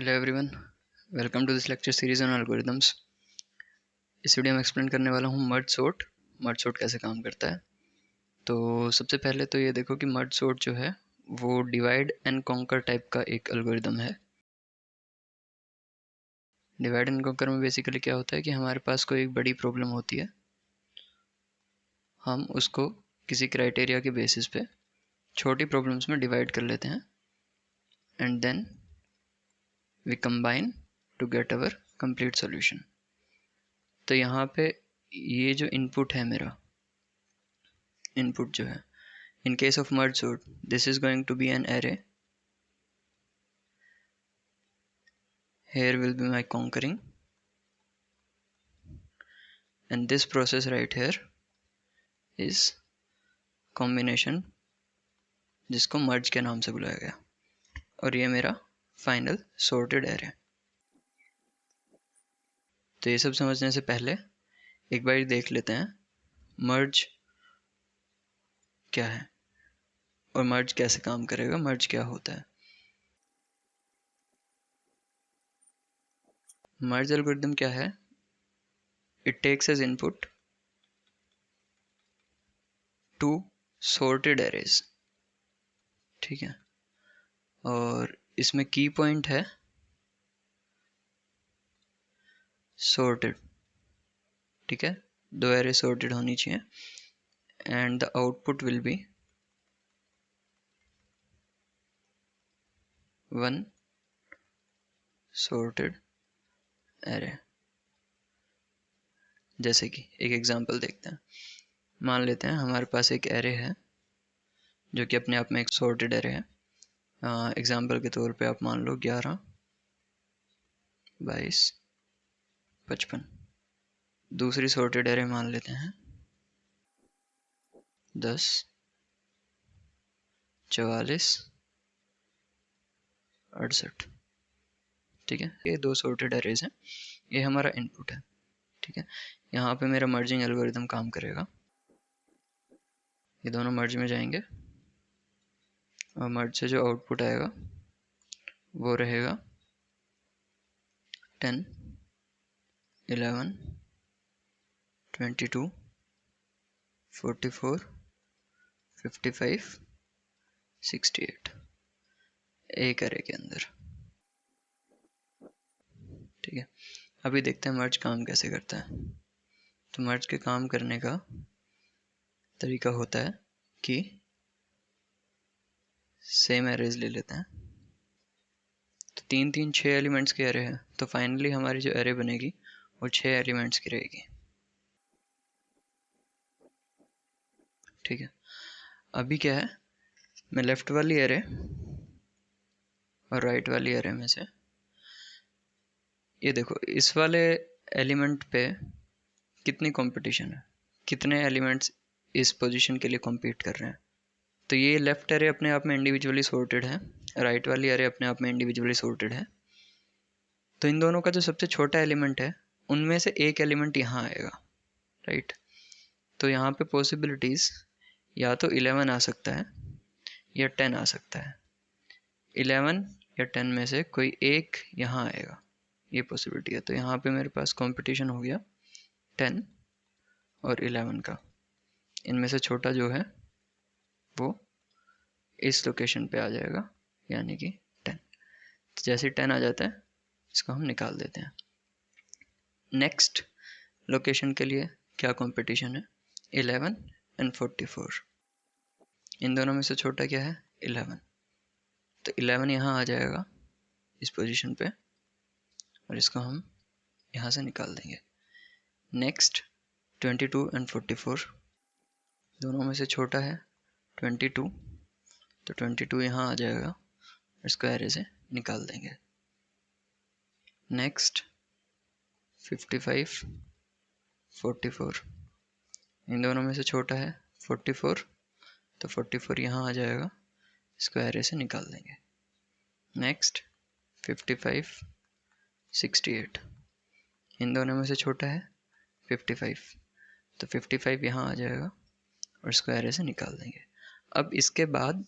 Hello everyone, welcome to this lecture series on algorithms. इस video में explain करने वाला हूँ मर्ज सॉर्ट कैसे काम करता है। तो सबसे पहले तो ये देखो कि मर्ज सॉर्ट जो है वो डिवाइड एंड कॉन्कर टाइप का एक एल्गोरिदम है। डिवाइड एंड कॉन्कर में बेसिकली क्या होता है कि हमारे पास कोई एक बड़ी प्रॉब्लम होती है, हम उसको किसी क्राइटेरिया के बेसिस पे छोटी प्रॉब्लम्स में डिवाइड कर लेते हैं and then we combine to get our complete solution. तो यहाँ पे ये जो इनपुट है, मेरा इनपुट जो है, in case of merge sort, this is going to be an array. Here will be my conquering, and this process right here is combination, जिसको merge के नाम से बुलाया गया, और ये मेरा फाइनल sorted array। तो ये सब समझने से पहले एक बार देख लेते हैं merge क्या है और merge कैसे काम करेगा, merge क्या होता है। merge algorithm क्या है? It takes as input two sorted arrays, ठीक है, और इसमें की पॉइंट है sorted, ठीक है, दो एरे sorted होनी चाहिए and the output will be one sorted array। जैसे कि एक एग्जांपल देखते हैं, मान लेते हैं हमारे पास एक एरे है जो कि अपने आप में एक sorted array है। एग्जांपल के तौर पे आप मान लो 11, 22, 55। दूसरी sorted array मान लेते हैं 10, 44, 68, ठीक है। ये दो sorted arrays हैं, ये हमारा इनपुट है, ठीक है। यहाँ पे मेरा मर्जिंग एल्गोरिदम काम करेगा, ये दोनों मर्ज में जाएंगे और मर्ज से जो आउटपुट आएगा वो रहेगा 10, 11, 22, 44, 55, 68 एक एरे के अंदर, ठीक है। अभी देखते हैं मर्ज काम कैसे करता है। तो मर्ज के काम करने का तरीका होता है कि सेम एरेज ले लेते हैं। तो 3, 3, 6 एलिमेंट्स के एरे है, तो फाइनली हमारी जो एरे बनेगी वो 6 एलिमेंट्स की रहेगी, ठीक है। अभी क्या है, मैं लेफ्ट वाली एरे और राइट वाली एरे में से, ये देखो इस वाले एलिमेंट पे कितनी कंपटीशन है, कितने एलिमेंट्स इस पोजीशन के लिए कॉम्पीट कर रहे हैं। तो ये लेफ्ट एरे अपने आप में इंडिविजुअली सॉर्टेड है, राइट वाली एरे अपने आप में इंडिविजुअली सॉर्टेड है। तो इन दोनों का जो सबसे छोटा एलिमेंट है उनमें से एक एलिमेंट यहाँ आएगा, राइट। तो यहाँ पे पॉसिबिलिटीज़ या तो 11 आ सकता है या 10 आ सकता है। 11 या 10 में से कोई एक यहाँ आएगा, ये पॉसिबिलिटी है। तो यहाँ पे मेरे पास कंपटीशन हो गया 10 और 11 का। इनमें से छोटा जो है वो इस लोकेशन पे आ जाएगा, यानी कि 10। तो जैसे 10 आ जाता है इसको हम निकाल देते हैं। नेक्स्ट लोकेशन के लिए क्या कंपटीशन है, 11 एंड 44। इन दोनों में से छोटा क्या है, 11। तो 11 यहाँ आ जाएगा इस पोजीशन पे और इसको हम यहाँ से निकाल देंगे। नेक्स्ट 22 एंड 44, दोनों में से छोटा है 22, तो 22 यहाँ आ जाएगा, इसको एरे से निकाल देंगे। नेक्स्ट 55, 44, इन दोनों में से छोटा है 44, तो 44 यहाँ आ जाएगा, इसको एरे से निकाल देंगे। नेक्स्ट 55, 68, इन दोनों में से छोटा है 55, तो 55 यहाँ आ जाएगा और इसको एरे से निकाल देंगे। अब इसके बाद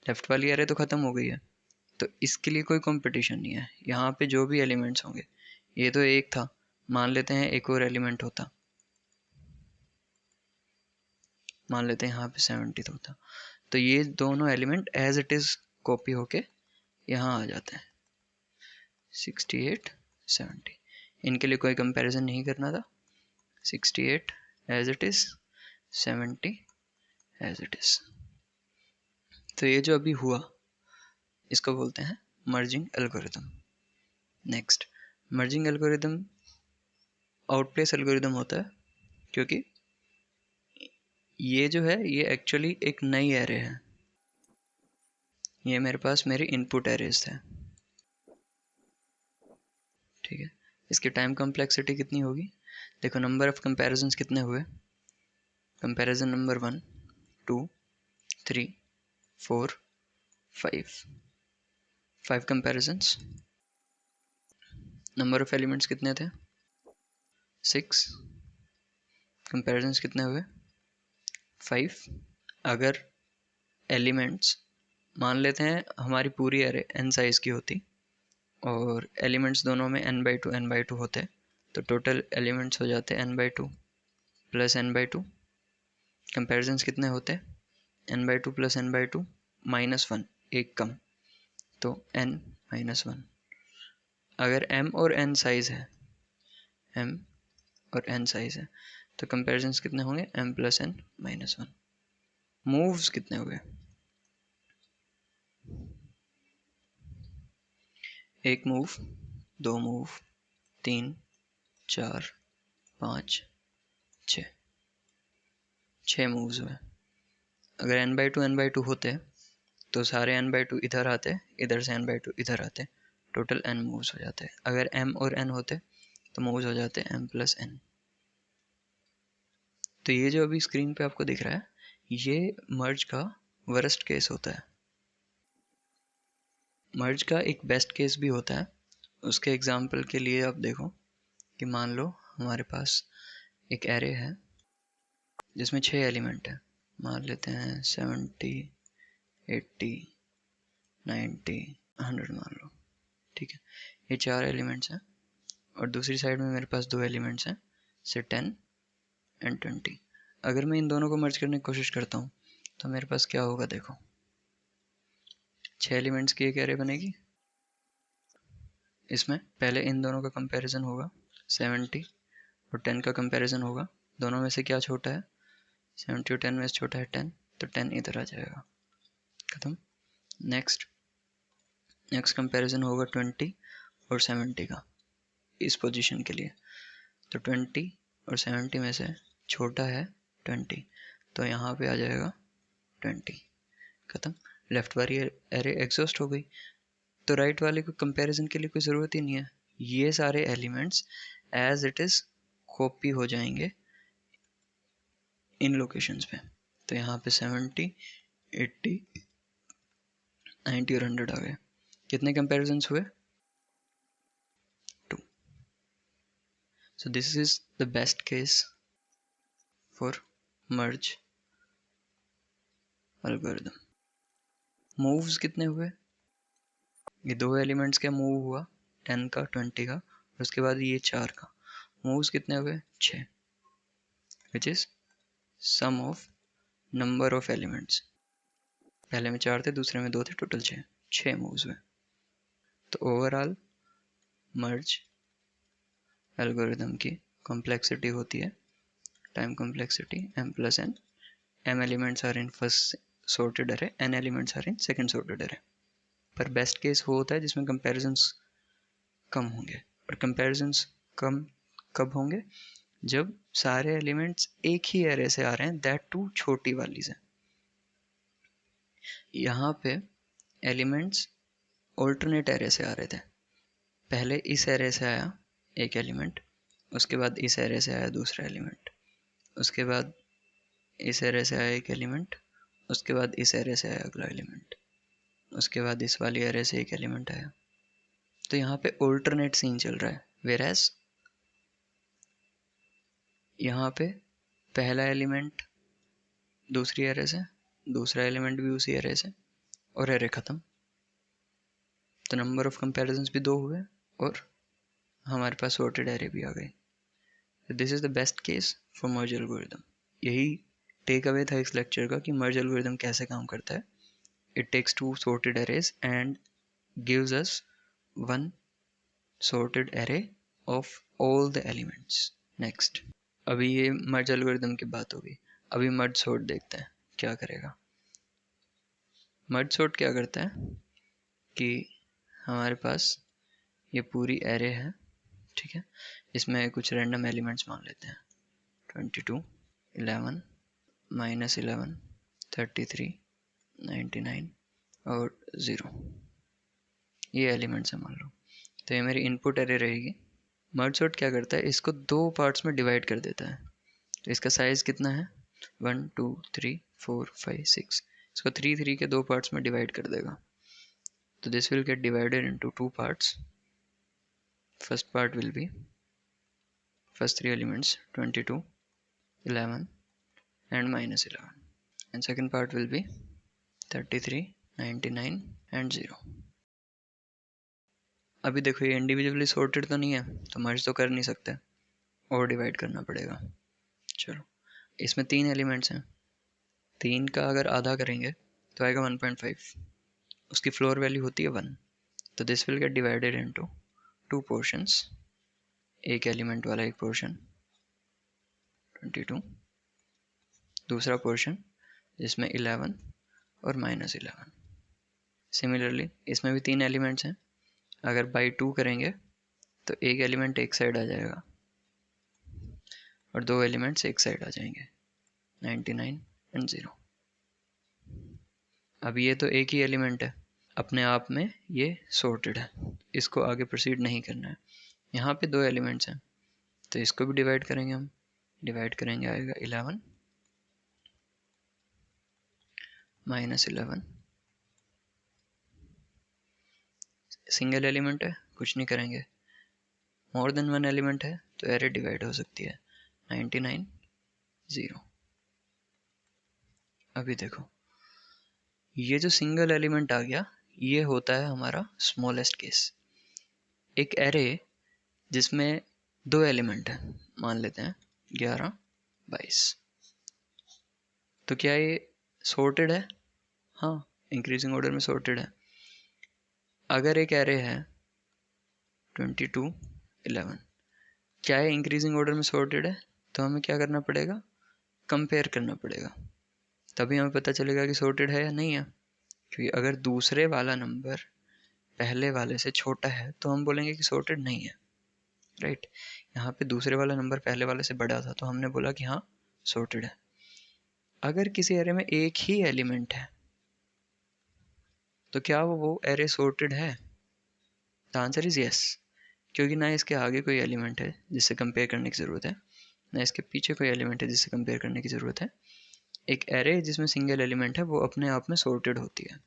लेफ्ट वाली एरे तो ख़त्म हो गई है, तो इसके लिए कोई कंपटीशन नहीं है। यहाँ पे जो भी एलिमेंट्स होंगे, ये तो एक था, मान लेते हैं एक और एलिमेंट होता, मान लेते हैं यहाँ पे 70 होता, तो ये दोनों element as it is copy होके यहाँ आ जाते हैं 68 70। इनके लिए कोई कंपैरिजन नहीं करना था। 68 as it is, 70 as it is. तो ये जो अभी हुआ इसको बोलते हैं merging algorithm. Next, merging algorithm outplace algorithm होता है, क्योंकि ये जो है ये एक्चुअली एक नई एरे है। ये मेरे पास मेरे इनपुट एरेज थे, ठीक है। इसकी टाइम कॉम्प्लेक्सिटी कितनी होगी? देखो नंबर ऑफ कंपैरिजंस कितने हुए, comparison number 1 2 3 4 5 comparisons. Number of elements कितने थे? 6। कंपैरिजंस कितने हुए? 5। अगर एलिमेंट्स मान लेते हैं हमारी पूरी एरे n साइज़ की होती और एलिमेंट्स दोनों में n/2 होते, तो टोटल एलिमेंट्स हो जाते n/2 प्लस n/2। कंपैरिजंस कितने होते? n/2 प्लस n/2 -1, एक कम, तो n-1। अगर m और n साइज़ है, m और n साइज़ है, तो कंपैरिजंस कितने होंगे? m plus n -1। मूव्स कितने हुए? एक मूव, 2 मूव, 3 4 5 6 मूव्स हुए। अगर n/2 होते तो सारे n/2 इधर आते, इधर से n/2 इधर आते, टोटल n मूव्स हो जाते। अगर m और n होते तो मूव्स हो जाते m प्लस n। तो ये जो अभी स्क्रीन पे आपको दिख रहा है, ये मर्ज का वर्स्ट केस होता है। मर्ज का एक बेस्ट केस भी होता है। उसके एग्जाम्पल के लिए आप देखो कि मान लो हमारे पास एक एरे है जिसमें 6 एलिमेंट है, मान लेते हैं 70 80 90 100 मान लो, ठीक है। ये 4 एलिमेंट्स हैं और दूसरी साइड में मेरे पास 2 एलिमेंट्स हैं, से 10 एंड 20। अगर मैं इन दोनों को मर्ज करने की कोशिश करता हूँ तो मेरे पास क्या होगा? देखो 6 एलिमेंट्स की एक एरे बनेगी। इसमें पहले इन दोनों का कंपैरिजन होगा, 70 और 10 का कंपैरिजन होगा। दोनों में से क्या छोटा है? 70 और 10 में से छोटा है 10, तो 10 इधर आ जाएगा, खत्म। नेक्स्ट कंपैरिजन होगा 20 और 70 का इस पोजीशन के लिए, तो 20 और 70 में से छोटा है 20, तो यहाँ पे आ जाएगा 20, खत्म। लेफ्ट वाली एरे एग्जॉस्ट हो गई, तो राइट वाले को कंपैरिजन के लिए कोई ज़रूरत ही नहीं है। ये सारे elements as it is copy हो जाएंगे इन लोकेशंस पे। तो यहाँ पे 70 80 90 और 100 आ गए। कितने कंपैरिजंस हुए? 2। So this is the best case for merge algorithm. Moves कितने हुए? ये 2 एलिमेंट्स का मूव हुआ, 10 का 20 का, और उसके बाद ये 4 का। मूव्स कितने हुए? 6, which is sum of number of elements. पहले में 4 थे, दूसरे में 2 थे, टोटल 6 मूव्स हुए। तो ओवरऑल मर्ज एल्गोरिथम की कॉम्प्लेक्सिटी होती है time complexity m plus n। m elements are in first sorted array, n elements are in second sorted array। पर बेस्ट केस वो होता है जिसमें कंपैरिजंस कम होंगे। और कंपैरिजंस कम कब होंगे? जब सारे एलिमेंट्स एक ही एरे से आ रहे हैं, दैट टू छोटी वाली से। यहाँ पे एलिमेंट्स ऑल्टरनेट एरे से आ रहे थे। पहले इस एरे से आया एक एलिमेंट, उसके बाद इस एरे से आया दूसरा एलिमेंट, उसके बाद इस एरे से आया एक एलिमेंट, उसके बाद इस एरे से आया अगला एलिमेंट, उसके बाद इस वाली एरे से एक एलिमेंट आया। तो यहाँ पे ऑल्टरनेट सीन चल रहा है। वेरएज यहाँ पे पहला एलिमेंट दूसरी एरे से, दूसरा एलिमेंट भी उसी एरे से, और एरे ख़त्म। तो नंबर ऑफ कंपैरिजन्स भी 2 हुए और हमारे पास सॉर्टेड एरे भी आ गई। This is the best case for merge algorithm. यही टेक अवे था इस लेक्चर का कि मर्ज एल्गोरिदम कैसे काम करता है। It takes 2 sorted arrays and gives us one sorted array of all the elements. Next, अभी ये मर्ज एल्गोरिदम की बात होगी। अभी मर्ज सॉर्ट देखते हैं क्या करेगा। मर्ज सॉर्ट क्या करता है कि हमारे पास ये पूरी एरे है, ठीक है, इसमें कुछ रैंडम एलिमेंट्स मान लेते हैं 22, 11, -11, 33, 99 और 0, ये एलिमेंट्स है मान लो। तो ये मेरी इनपुट एरे रहेगी। मर्ज सॉर्ट क्या करता है, इसको 2 पार्ट्स में डिवाइड कर देता है। तो इसका साइज़ कितना है 1 2 3 4 5 6, इसको 3 3 के 2 पार्ट्स में डिवाइड कर देगा। तो this will get divided into 2 parts. First part will be first 3 elements 22, 11 and -11, and second part will be 33, 99 and 0. अभी देखो ये इंडिविजुअली सॉर्टेड तो नहीं है, तो मर्ज तो कर नहीं सकते और डिवाइड करना पड़ेगा। चलो, इसमें 3 एलिमेंट्स हैं, 3 का अगर आधा करेंगे तो आएगा 1.5, उसकी फ्लोर वैल्यू होती है 1। तो this will get divided into 2 portions, एक एलिमेंट वाला एक पोर्शन 22, दूसरा पोर्शन जिसमें 11 और -11। सिमिलरली इसमें भी 3 एलिमेंट्स हैं, अगर बाई 2 करेंगे तो एक एलिमेंट एक साइड आ जाएगा और 2 एलिमेंट्स एक साइड आ जाएंगे 99 एंड 0। अब ये तो एक ही एलिमेंट है, अपने आप में ये सॉर्टेड है, इसको आगे प्रोसीड नहीं करना है। यहाँ पे 2 एलिमेंट्स हैं तो इसको भी डिवाइड करेंगे हम। डिवाइड करेंगे आएगा 11 -11, सिंगल एलिमेंट है कुछ नहीं करेंगे। मोर देन 1 एलिमेंट है तो एरे डिवाइड हो सकती है 99 0। अभी देखो ये जो सिंगल एलिमेंट आ गया ये होता है हमारा स्मॉलेस्ट केस। एक एरे जिसमें 2 एलिमेंट है, मान लेते हैं 11, 22, तो क्या ये सॉर्टेड है? हाँ, इंक्रीजिंग ऑर्डर में सॉर्टेड है। अगर एक एरे है 22, 11, क्या है इंक्रीजिंग ऑर्डर में सॉर्टेड है? तो हमें क्या करना पड़ेगा, कंपेयर करना पड़ेगा, तभी हमें पता चलेगा कि सॉर्टेड है या नहीं है। क्योंकि अगर दूसरे वाला नंबर पहले वाले से छोटा है तो हम बोलेंगे कि सॉर्टेड नहीं है, राइट। यहाँ पे दूसरे वाला नंबर पहले वाले से बड़ा था तो हमने बोला कि हाँ सॉर्टेड है। अगर किसी एरे में एक ही एलिमेंट है तो क्या वो एरे सॉर्टेड है? द आंसर इज यस, क्योंकि ना इसके आगे कोई एलिमेंट है जिससे कंपेयर करने की ज़रूरत है, ना इसके पीछे कोई एलिमेंट है जिससे कंपेयर करने की ज़रूरत है। एक एरे जिसमें सिंगल एलिमेंट है वो अपने आप में सॉर्टेड होती है,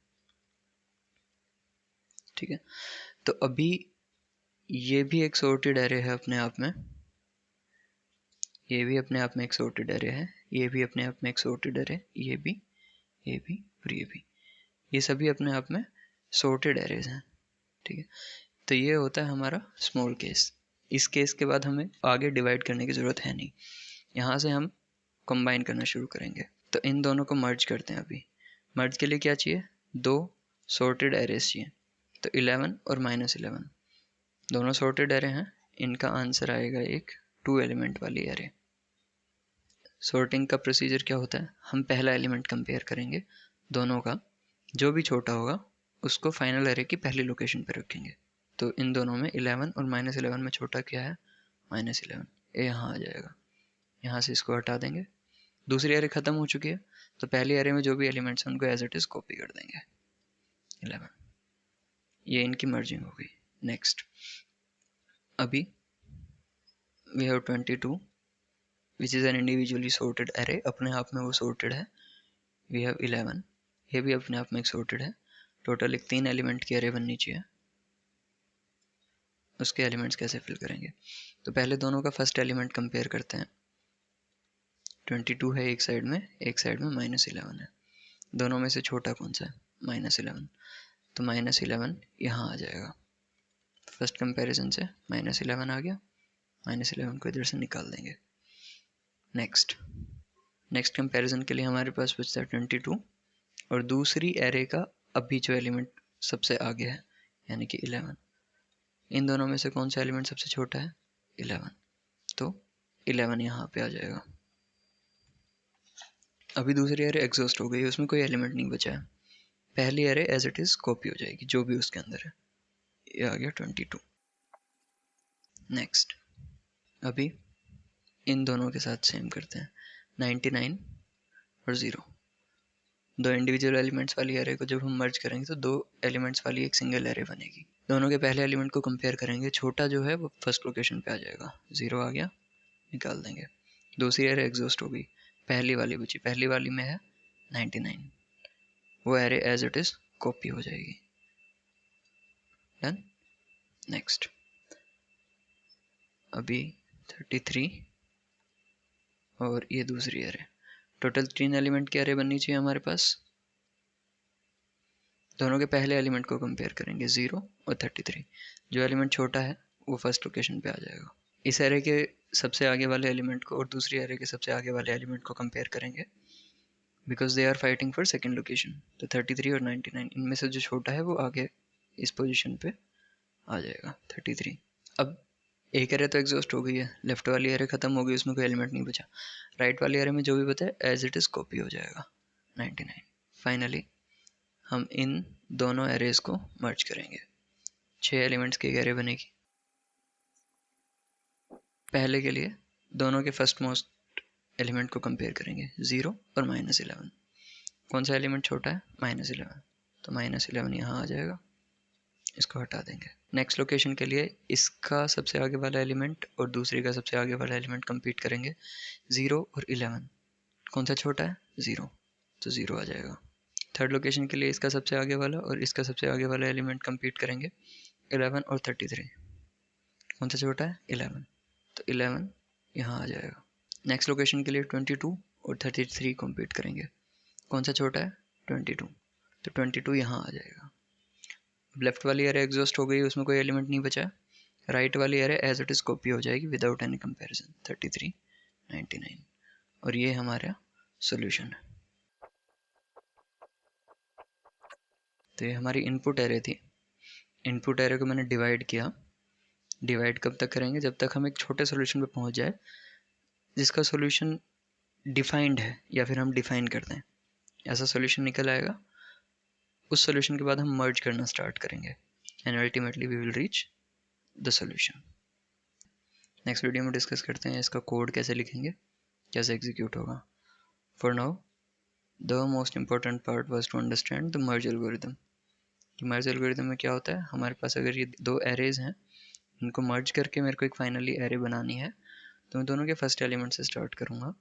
ठीक है। तो अभी ये भी एक सॉर्टेड एरे है अपने आप में, ये भी अपने आप में एक सॉर्टेड एरे है, ये भी अपने आप में एक सॉर्टेड एरे, ये भी और ये भी, ये सभी अपने आप में सॉर्टेड एरेज हैं, ठीक है। तो ये होता है हमारा स्मॉल केस। इस केस के बाद हमें आगे डिवाइड करने की ज़रूरत है नहीं, यहाँ से हम कंबाइन करना शुरू करेंगे। तो इन दोनों को मर्ज करते हैं। अभी मर्ज के लिए क्या चाहिए, 2 सॉर्टेड एरेज चाहिए। तो 11 और -11 दोनों सॉर्टेड एरे हैं, इनका आंसर आएगा एक 2 एलिमेंट वाली एरे। सॉर्टिंग का प्रोसीजर क्या होता है, हम पहला एलिमेंट कंपेयर करेंगे दोनों का, जो भी छोटा होगा उसको फाइनल एरे की पहली लोकेशन पर रखेंगे। तो इन दोनों में 11 और -11 में छोटा क्या है, -11, ये यहाँ आ जाएगा, यहाँ से इसको हटा देंगे। दूसरी एरे ख़त्म हो चुकी है तो पहली एरे में जो भी एलिमेंट्स हैं उनको एज इट इज़ कॉपी कर देंगे 11, ये इनकी मर्जिंग हो गई। नेक्स्ट, अभी we have 22 which is an individually sorted array, अपने आप में वो सॉर्टेड है। वी हैव 11, ये भी अपने आप में एक सॉर्टेड है। टोटल एक 3 एलिमेंट की एरे बननी चाहिए। उसके एलिमेंट्स कैसे फिल करेंगे, तो पहले दोनों का फर्स्ट एलिमेंट कंपेयर करते हैं। 22 है एक साइड में -11 है, दोनों में से छोटा कौन सा है, -11। तो -11 यहाँ आ जाएगा। फर्स्ट कंपैरिजन से -11 आ गया, -11 को इधर से निकाल देंगे। नेक्स्ट कंपैरिजन के लिए हमारे पास बचता है 22 और दूसरी एरे का अभी जो एलिमेंट सबसे आगे है यानी कि 11। इन दोनों में से कौन सा एलिमेंट सबसे छोटा है? 11, तो 11 यहाँ पे आ जाएगा। अभी दूसरी एरे एग्जॉस्ट हो गई, उसमें कोई एलिमेंट नहीं बचा है। पहली array as it is copy हो जाएगी जो भी उसके अंदर है। ये आ गया 22। नेक्स्ट अभी इन दोनों के साथ सेम करते हैं, 99 और 0। दो इंडिविजुअल एलिमेंट्स वाली एरे को जब हम मर्ज करेंगे तो दो एलिमेंट्स वाली एक सिंगल एरे बनेगी। दोनों के पहले एलिमेंट को कंपेयर करेंगे, छोटा जो है वो फर्स्ट लोकेशन पे आ जाएगा, 0 आ गया, निकाल देंगे। दूसरी एरे एग्जॉस्ट हो गई, पहली वाली बची, पहली वाली में है 99, वो array as it is copy हो जाएगी। डन। नेक्स्ट अभी 33 और ये दूसरी एरे, टोटल 3 एलिमेंट की एरे बननी चाहिए हमारे पास। दोनों के पहले एलिमेंट को कंपेयर करेंगे, 0 और 33। जो एलिमेंट छोटा है वो फर्स्ट लोकेशन पे आ जाएगा। इस एरे के सबसे आगे वाले एलिमेंट को और दूसरी एरे के सबसे आगे वाले एलिमेंट को कंपेयर करेंगे because they are fighting for second location. तो 33 और 99 इनमें से जो छोटा है वो आगे इस पोजिशन पे आ जाएगा, 33। अब एक एरे तो एग्जॉस्ट हो गई है, लेफ्ट वाली एरे खत्म हो गई, उसमें कोई एलिमेंट नहीं बचा। राइट वाली एरे में जो भी बचा है एज इट इज कॉपी हो जाएगा, 99। फाइनली हम इन दोनों एरेज को मर्ज करेंगे, 6 एलिमेंट्स की एक एरे बनेगी। पहले के लिए दोनों के फर्स्ट मोस्ट एलिमेंट को कंपेयर करेंगे, 0 और -11। कौन सा एलिमेंट छोटा है? -11, तो -11 यहाँ आ जाएगा, इसको हटा देंगे। नेक्स्ट लोकेशन के लिए इसका सबसे आगे वाला एलिमेंट और दूसरी का सबसे आगे वाला एलिमेंट कंपीट करेंगे, 0 और 11। कौन सा छोटा है? 0, तो 0 आ जाएगा। थर्ड लोकेशन के लिए इसका सबसे आगे वाला और इसका सबसे आगे वाला एलिमेंट कंपीट करेंगे, 11 और 33। कौन सा छोटा है? 11, तो 11 यहाँ आ जाएगा। नेक्स्ट लोकेशन के लिए 22 और 33 कंपीट करेंगे। कौन सा छोटा है? 22, तो 22 यहाँ आ जाएगा। लेफ्ट वाली एरे एग्जॉस्ट हो गई, उसमें कोई एलिमेंट नहीं बचा। राइट वाली array as it is copy हो जाएगी विदाउट एनी कंपैरिजन, 33, 99। और ये हमारा सॉल्यूशन है। तो ये हमारी इनपुट एरे थी। इनपुट एरे को मैंने डिवाइड किया। डिवाइड कब तक करेंगे? जब तक हम एक छोटे सॉल्यूशन पे पहुंच जाए जिसका सॉल्यूशन डिफाइंड है या फिर हम डिफाइन करते हैं, ऐसा सॉल्यूशन निकल आएगा। उस सॉल्यूशन के बाद हम मर्ज करना स्टार्ट करेंगे and ultimately we will reach the solution. Next video में डिस्कस करते हैं इसका कोड कैसे लिखेंगे, कैसे एग्जीक्यूट होगा। For now the most important part was to understand the merge algorithm. Merge algorithm में क्या होता है, हमारे पास अगर ये दो एरेज हैं, इनको मर्ज करके मेरे को एक फाइनली एरे बनानी है, तो मैं दोनों के फर्स्ट एलिमेंट से स्टार्ट करूँगा।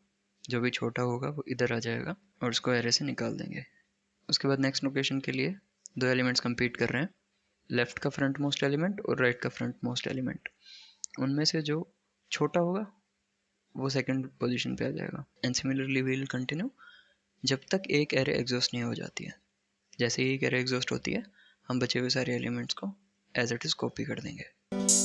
जो भी छोटा होगा वो इधर आ जाएगा और उसको एरे से निकाल देंगे। उसके बाद नेक्स्ट लोकेशन के लिए दो एलिमेंट्स कंपीट कर रहे हैं, लेफ्ट का फ्रंट मोस्ट एलिमेंट और राइट का फ्रंट मोस्ट एलिमेंट। उनमें से जो छोटा होगा वो सेकंड पोजीशन पे आ जाएगा। And similarly we will continue जब तक एक एरे एग्जॉस्ट नहीं हो जाती है। जैसे ही एक एरे एग्जॉस्ट होती है हम बचे हुए सारे एलिमेंट्स को एज इट इज़ कॉपी कर देंगे।